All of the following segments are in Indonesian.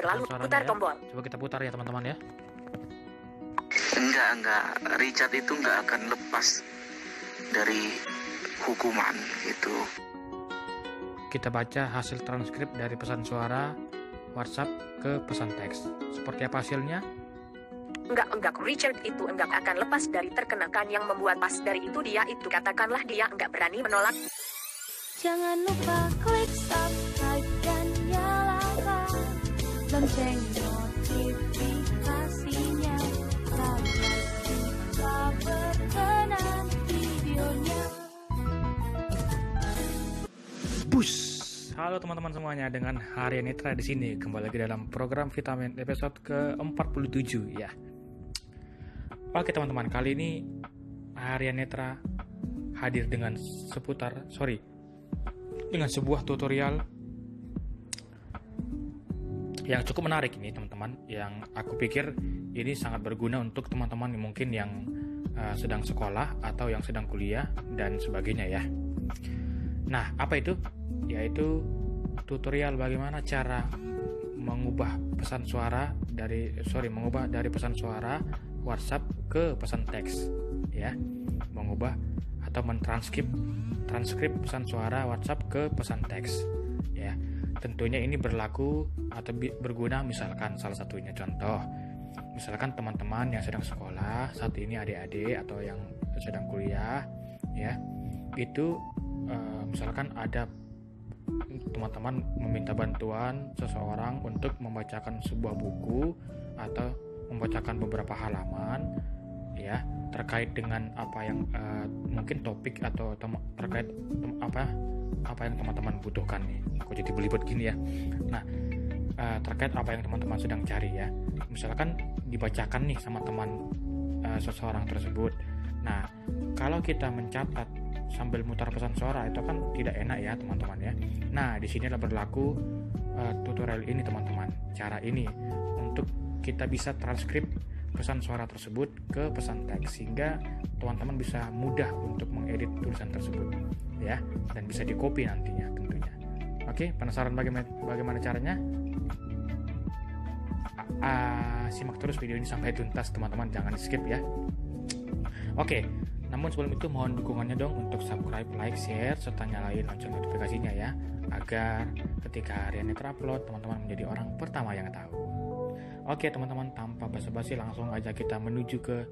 berlalu. Putar tombol. Coba kita putar ya teman-teman ya. Enggak. Richard itu enggak akan lepas dari hukuman gitu. Kita baca hasil transkrip dari pesan suara WhatsApp ke pesan teks. Seperti apa hasilnya? Enggak, Richard itu enggak akan lepas dari terkenakan yang membuat pas dari itu dia itu. Katakanlah dia enggak berani menolak. Jangan lupa klik subscribe dan nyalakan lonceng notifikasinya agar kita berkenan videonya. Push. Halo teman-teman semuanya, dengan Harian Netra di sini kembali lagi dalam program Vitamin episode ke-47 ya. Oke teman-teman, kali ini Harian Netra hadir dengan sebuah tutorial yang cukup menarik ini teman-teman, yang aku pikir ini sangat berguna untuk teman-teman yang mungkin yang sedang sekolah atau yang sedang kuliah dan sebagainya ya. Nah, apa itu? Yaitu tutorial bagaimana cara mengubah dari pesan suara WhatsApp ke pesan teks ya. Mengubah atau mentranskrip pesan suara WhatsApp ke pesan teks ya. Tentunya ini berlaku atau berguna misalkan salah satunya contoh, misalkan teman-teman yang sedang sekolah saat ini, adik-adik atau yang sedang kuliah ya, itu misalkan ada teman-teman meminta bantuan seseorang untuk membacakan sebuah buku atau membacakan beberapa halaman ya, terkait dengan apa yang mungkin topik atau terkait apa yang teman-teman butuhkan nih. Kok jadi belibet gini ya. Nah, terkait apa yang teman-teman sedang cari ya. Misalkan dibacakan nih sama teman seseorang tersebut. Nah, kalau kita mencatat sambil mutar pesan suara itu kan tidak enak ya teman-teman ya. Nah, di sini berlaku tutorial ini teman-teman. Cara ini untuk kita bisa transkrip pesan suara tersebut ke pesan teks sehingga teman-teman bisa mudah untuk mengedit tulisan tersebut ya, dan bisa di-copy nantinya tentunya. Oke, penasaran bagaimana caranya? Simak terus video ini sampai tuntas teman-teman, jangan di-skip ya. Oke, namun sebelum itu mohon dukungannya dong untuk subscribe, like, share, serta nyalain lonceng notifikasinya ya, agar ketika Harian Netra upload teman-teman menjadi orang pertama yang tahu. Oke teman-teman, tanpa basa-basi langsung aja kita menuju ke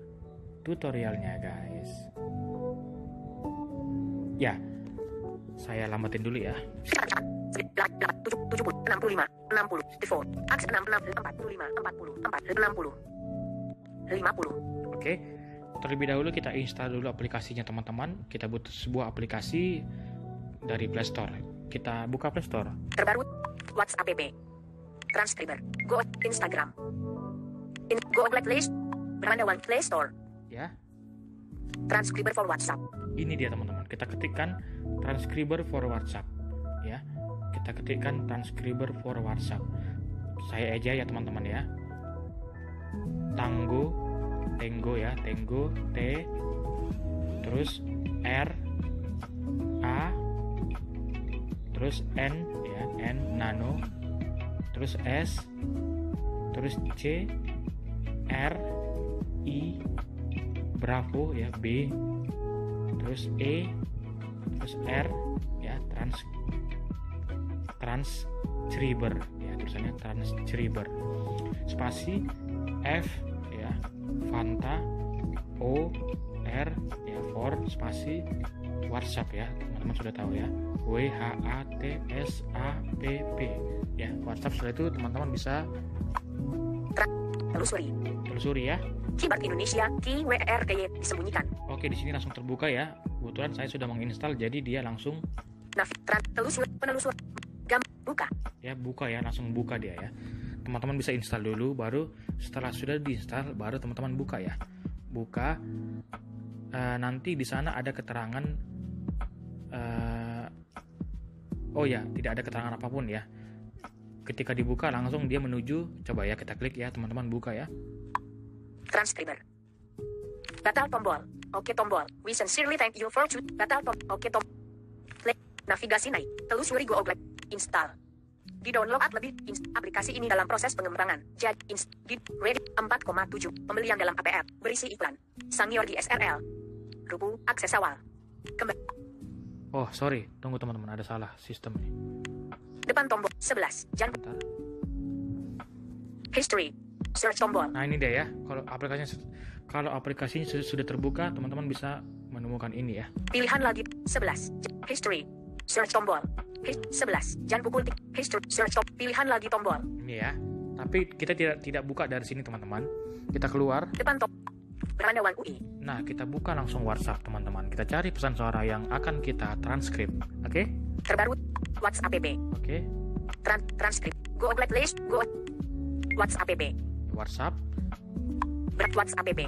tutorialnya guys. Ya, saya lambatin dulu ya. 65, 60, default, aks 66, 45, 40, 60. Oke, terlebih dahulu kita install dulu aplikasinya teman-teman. Kita butuh sebuah aplikasi dari Play Store. Kita buka Play Store. Terbaru, WhatsApp app, transcriber, Go Instagram, Go Play Berandawan Play Store. Ya. Transcriber for WhatsApp. Ini dia teman-teman. Kita ketikkan transcriber for WhatsApp. Ya. Kita ketikkan transcriber for WhatsApp. Saya aja ya teman-teman ya. Tango ya, Tango T, terus R A, terus N ya, N nano, terus S, terus C, R, I, Bravo ya, B, terus E, terus R ya, transcriber ya, tulisannya transcriber, spasi F ya, Fanta, O, R ya, for spasi WhatsApp ya, teman-teman sudah tahu ya, WHATSAPP ya, WhatsApp. Setelah itu teman-teman bisa telusuri ya. Keyboard Indonesia, KWRTY disembunyikan. Oke, di sini langsung terbuka ya. Kebetulan saya sudah menginstal, jadi dia langsung penelusur, buka. Ya, buka ya, langsung buka dia ya. Teman-teman bisa install dulu, baru setelah sudah diinstal, baru teman-teman buka ya. Buka, nanti di sana ada keterangan. Oh ya, tidak ada keterangan apapun ya. Ketika dibuka langsung dia menuju, coba ya kita klik ya teman-teman, buka ya. Transcriber. Batal tombol. Oke tombol. We sincerely thank you for batal tombol. Oke tombol. Play. Navigasi naik. Telusuri Go Play. Install. Di-download lebih. Aplikasi ini dalam proses pengembangan. Jadi, ready 4,7. Pembelian dalam APR. Berisi iklan. Sangyor di SRL. Rubu, akses awal. Oh, sorry. Tunggu teman-teman, ada salah sistem nih. Depan tombol 11. Jangan. Bentar. History. Search tombol. Nah, ini dia ya. Kalau aplikasinya sudah terbuka, teman-teman bisa menemukan ini ya. Pilihan lagi 11. History. Search tombol. 11. Jangan pukul history. Search tombol. Pilihan lagi tombol. Ini ya. Tapi kita tidak buka dari sini teman-teman. Kita keluar. Depan tombol. Berandawan UI. Nah, kita buka langsung WhatsApp teman-teman. Kita cari pesan suara yang akan kita transkrip. Oke? Terbaru. WhatsApp app. Oke. Transkrip. Go blacklist. Go. WhatsApp app. WhatsApp. WhatsApp app.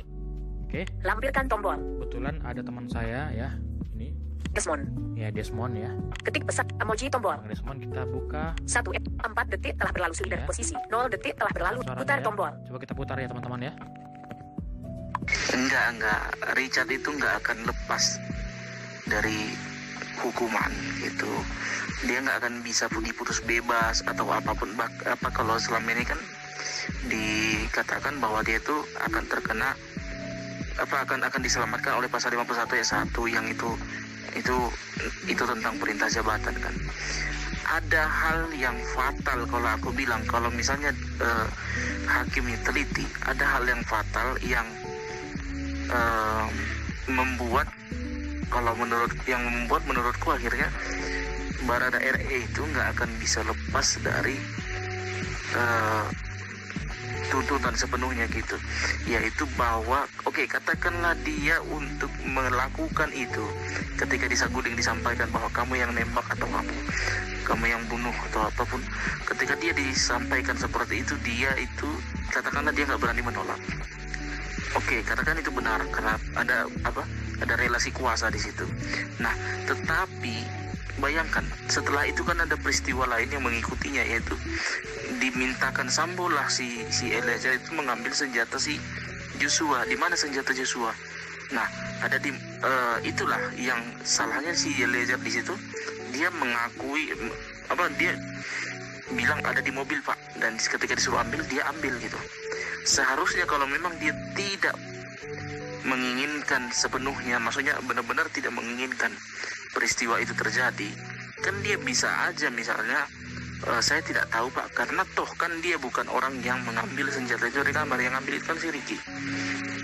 Oke. Lampirkan tombol. Kebetulan ada teman saya ya. Ini. Desmond. Ya, Desmond ya. Ketik pesan emoji tombol. Bang Desmond, kita buka 4 detik telah berlalu sudah Ya. posisi. 0 detik telah berlalu. suaranya Putar ya. tombol. Coba kita putar ya teman-teman ya. Enggak. Richard itu enggak akan lepas dari hukuman gitu. Dia enggak akan bisa diputus bebas atau apapun. Apa kalau selama ini kan dikatakan bahwa dia itu akan terkena akan diselamatkan oleh pasal 51 ayat 1 yang itu tentang perintah jabatan kan. Ada hal yang fatal kalau aku bilang, kalau misalnya hakimnya teliti, ada hal yang fatal yang membuat menurutku akhirnya Barada RE itu nggak akan bisa lepas dari tuntutan sepenuhnya gitu, yaitu bahwa katakanlah dia untuk melakukan itu ketika disaguding disampaikan bahwa kamu yang nembak atau kamu yang bunuh atau apapun, ketika dia disampaikan seperti itu, dia itu katakanlah dia nggak berani menolak. Katakan itu benar karena ada relasi kuasa di situ. Nah, tetapi bayangkan setelah itu kan ada peristiwa lain yang mengikutinya, yaitu dimintakan Sambo lah si Eliezer itu mengambil senjata si Joshua. Di mana senjata Joshua? Nah, ada di itulah yang salahnya si Eliezer di situ. Dia mengakui dia bilang ada di mobil Pak, dan ketika disuruh ambil dia ambil gitu. Seharusnya kalau memang dia tidak menginginkan sepenuhnya, maksudnya benar-benar tidak menginginkan peristiwa itu terjadi, kan dia bisa aja misalnya saya tidak tahu Pak, karena toh kan dia bukan orang yang mengambil senjata itu dari kamar, yang ambil itu kan si Ricky.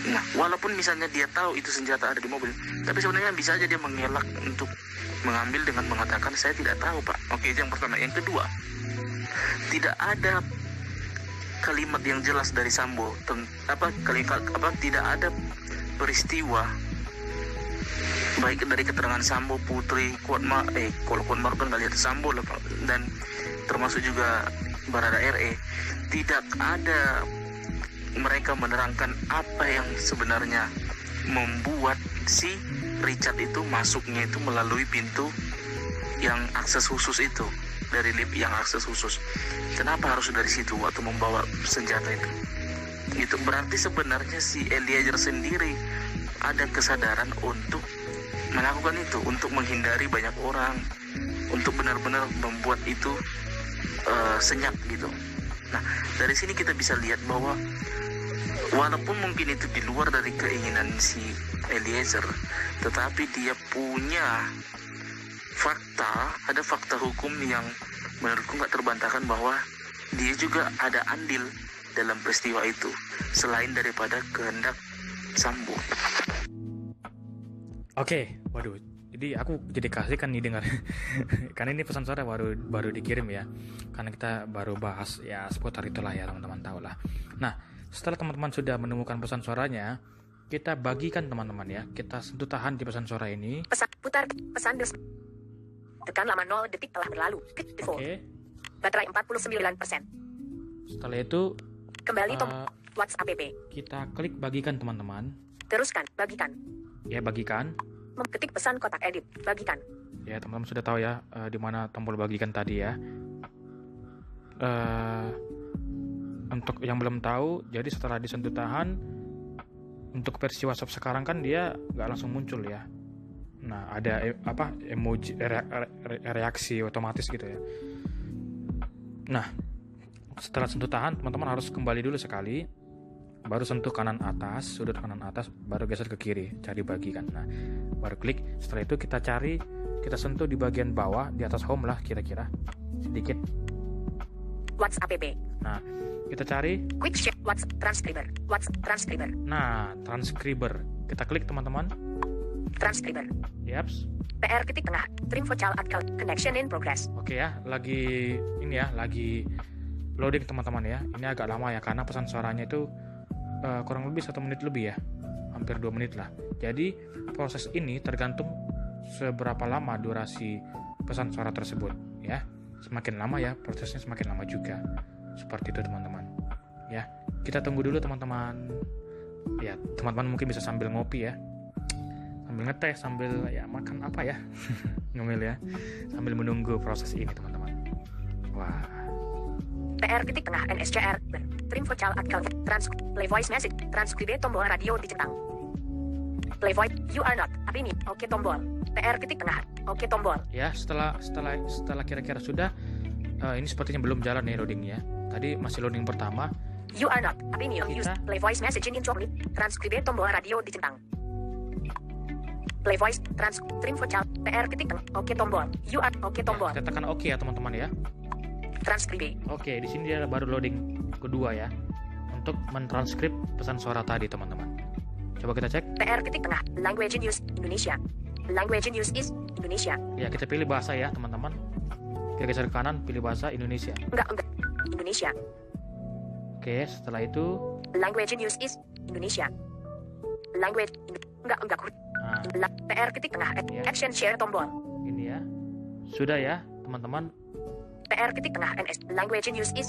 Nah, walaupun misalnya dia tahu itu senjata ada di mobil, tapi sebenarnya bisa aja dia mengelak untuk mengambil dengan mengatakan saya tidak tahu Pak. Itu yang pertama. Yang kedua, tidak ada kalimat yang jelas dari Sambo tidak ada peristiwa baik dari keterangan Sambo, Putri, kalau Kuatmar kan nggak lihat Sambo lah Pak, dan termasuk juga Barada RE, tidak ada mereka menerangkan apa yang sebenarnya membuat si Richard itu masuknya itu melalui pintu yang akses khusus itu, dari lift yang akses khusus. Kenapa harus dari situ waktu membawa senjata itu? Itu berarti sebenarnya si Eliezer sendiri ada kesadaran untuk melakukan itu, untuk menghindari banyak orang, untuk benar-benar membuat itu senyap gitu. Nah, dari sini kita bisa lihat bahwa walaupun mungkin itu di luar dari keinginan si Eliezer, tetapi dia punya ada fakta hukum yang menurutku nggak terbantahkan bahwa dia juga ada andil dalam peristiwa itu, selain daripada kehendak Sambo. Waduh, jadi aku jadi kasihkan nih dengar karena ini pesan suara baru dikirim ya, karena kita baru bahas ya seputar itulah ya, teman-teman tahu lah. Nah, setelah teman-teman sudah menemukan pesan suaranya, kita bagikan teman-teman ya, kita sentuh tahan di pesan suara ini. Putar pesan tekan lama 0 detik telah berlalu. Baterai 49%. Setelah itu kembali tombol WhatsApp app. Kita klik bagikan teman-teman. Teruskan bagikan. Ya, bagikan. Ketik pesan kotak edit, bagikan. Ya, teman-teman sudah tahu ya di mana tombol bagikan tadi ya. Untuk yang belum tahu, jadi setelah disentuh tahan, untuk versi WhatsApp sekarang kan dia nggak langsung muncul ya. Nah, ada emoji reaksi otomatis gitu ya. Nah, setelah sentuh tahan, teman-teman harus kembali dulu sekali, baru sentuh kanan atas, sudut kanan atas, baru geser ke kiri, cari bagi kan. Nah, baru klik. Setelah itu kita sentuh di bagian bawah, di atas home lah kira-kira, sedikit. WhatsApp app. Nah, kita cari Quick share WhatsApp transcriber. WhatsApp transcriber. Nah, transcriber. Kita klik teman-teman. Transcriber. Yaps. PR titik tengah. Trim vocal account connection in progress. Oke ya, lagi loading teman-teman ya. Ini agak lama ya karena pesan suaranya itu kurang lebih 1 menit lebih ya, hampir 2 menit lah. Jadi proses ini tergantung seberapa lama durasi pesan suara tersebut ya. Semakin lama ya prosesnya, semakin lama juga. Seperti itu teman-teman ya. Kita tunggu dulu teman-teman ya. Teman-teman mungkin bisa sambil ngopi ya, sambil ngeteh, sambil ya makan apa ya ngemil ya, sambil menunggu proses ini teman-teman. Wah, PR titik tengah NSCR trim vocal account play voice message transcribe tombol radio dicentang. Play voice you are not ini oke tombol PR titik tengah oke tombol. Ya, setelah kira-kira sudah ini sepertinya belum jalan nih loadingnya. Tadi masih loading pertama. You are not ini use play voice message in intro transcribe tombol radio dicentang. Play voice trim vocal PR titik tengah oke tombol. You are oke tombol. Ya, kita tekan oke ya teman-teman ya. Transcribe. Oke, di sini dia baru loading kedua ya, untuk mentranskrip pesan suara tadi teman-teman. Coba kita cek. PR titik tengah language in use Indonesia. Language in use is Indonesia. Ya, kita pilih bahasa ya teman-teman. Kita geser ke kanan, pilih bahasa Indonesia. Enggak Indonesia. Oke, setelah itu language in use is Indonesia. Language enggak nah, PR titik tengah ya. action share tombol. Ini ya. Sudah ya teman-teman. PR titik tengah NS language in use is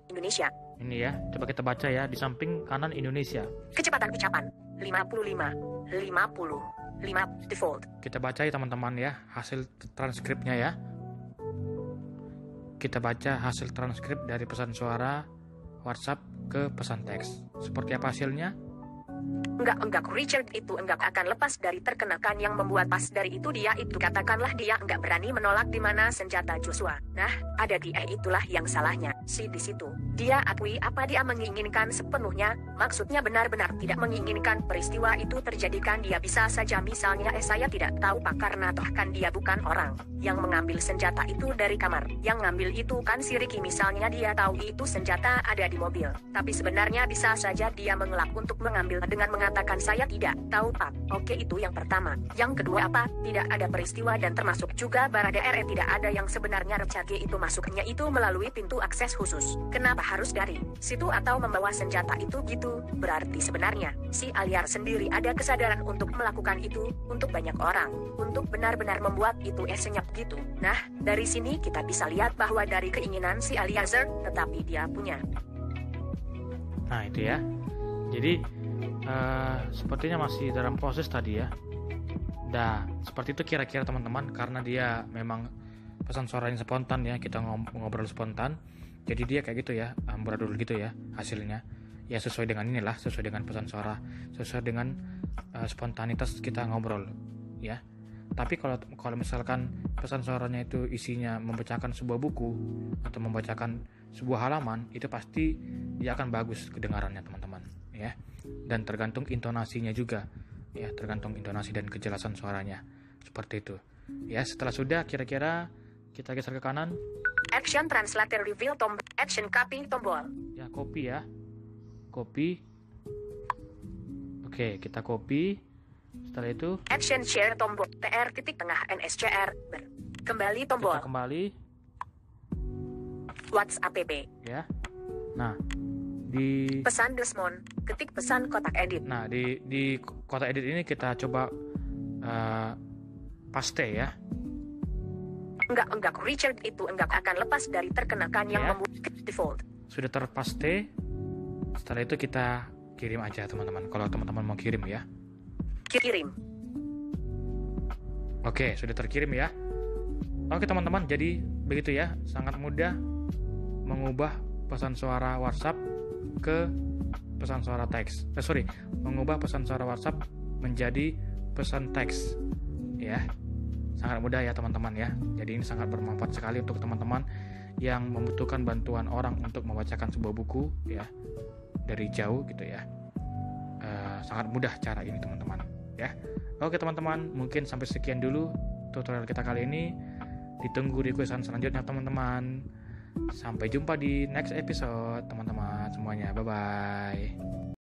Indonesia. Ini ya, coba kita baca ya, di samping kanan Indonesia. Kecepatan ucapan 55 default. Kita baca ya teman-teman ya, hasil transkripnya ya. Kita baca hasil transkrip dari pesan suara WhatsApp ke pesan teks. Seperti apa hasilnya? Enggak, Richard itu enggak akan lepas dari terkenakan yang membuat pas dari itu dia itu katakanlah dia enggak berani menolak di mana senjata Joshua. Nah, ada dia itulah yang salahnya. Di situ. Dia akui apa dia menginginkan sepenuhnya, maksudnya benar-benar tidak menginginkan peristiwa itu terjadikan. Dia bisa saja misalnya saya tidak tahu Pak karena toh kan dia bukan orang yang mengambil senjata itu dari kamar. Yang ngambil itu kan si Ricky misalnya dia tahu itu senjata ada di mobil. Tapi sebenarnya bisa saja dia mengelak untuk mengambil dengan mengatakan saya tidak tahu Pak. Oke, itu yang pertama. Yang kedua apa? Tidak ada peristiwa dan termasuk juga Barada RE tidak ada yang sebenarnya RCG itu masuknya itu melalui pintu akses khusus. Kenapa harus dari situ atau membawa senjata itu gitu? Berarti sebenarnya si Aliar sendiri ada kesadaran untuk melakukan itu untuk banyak orang, untuk benar-benar membuat itu senyap gitu. Nah, dari sini kita bisa lihat bahwa dari keinginan si Aliazer, tetapi dia punya. Nah, itu ya. Jadi sepertinya masih dalam proses tadi ya. Nah, seperti itu kira-kira teman-teman, karena dia memang pesan suaranya spontan ya, kita ngobrol spontan. Jadi dia kayak gitu ya, amburadul gitu ya hasilnya. Ya sesuai dengan inilah, sesuai dengan pesan suara, sesuai dengan spontanitas kita ngobrol ya. Tapi kalau misalkan pesan suaranya itu isinya membacakan sebuah buku atau membacakan sebuah halaman, itu pasti dia akan bagus kedengarannya teman-teman ya. Dan tergantung intonasinya juga ya, tergantung intonasi dan kejelasan suaranya. Seperti itu ya. Setelah sudah, kira-kira kita geser ke kanan. Action translator reveal tombol. Action copy tombol. Ya, copy ya. Copy. Oke, kita copy. Setelah itu action share tombol. TR titik tengah NSCR. Kembali tombol. kita kembali WhatsApp app. ya. Nah, di Pesan Desmond. Ketik pesan kotak edit. Nah, di kotak edit ini kita coba paste ya. Enggak, Richard itu enggak akan lepas dari terkenakan yang Ya. membuat default. Sudah terpaste. Setelah itu kita kirim aja teman-teman. Kalau teman-teman mau kirim ya. Kirim. Oke, sudah terkirim ya. Oke teman-teman, jadi begitu ya. Sangat mudah mengubah pesan suara WhatsApp ke pesan suara teks. Mengubah pesan suara WhatsApp menjadi pesan teks. Ya. Sangat mudah ya teman-teman ya. Jadi ini sangat bermanfaat sekali untuk teman-teman yang membutuhkan bantuan orang untuk membacakan sebuah buku ya dari jauh gitu ya, sangat mudah cara ini teman-teman ya. Oke teman-teman, mungkin sampai sekian dulu tutorial kita kali ini. Ditunggu requestan selanjutnya teman-teman. Sampai jumpa di next episode teman-teman semuanya. Bye bye.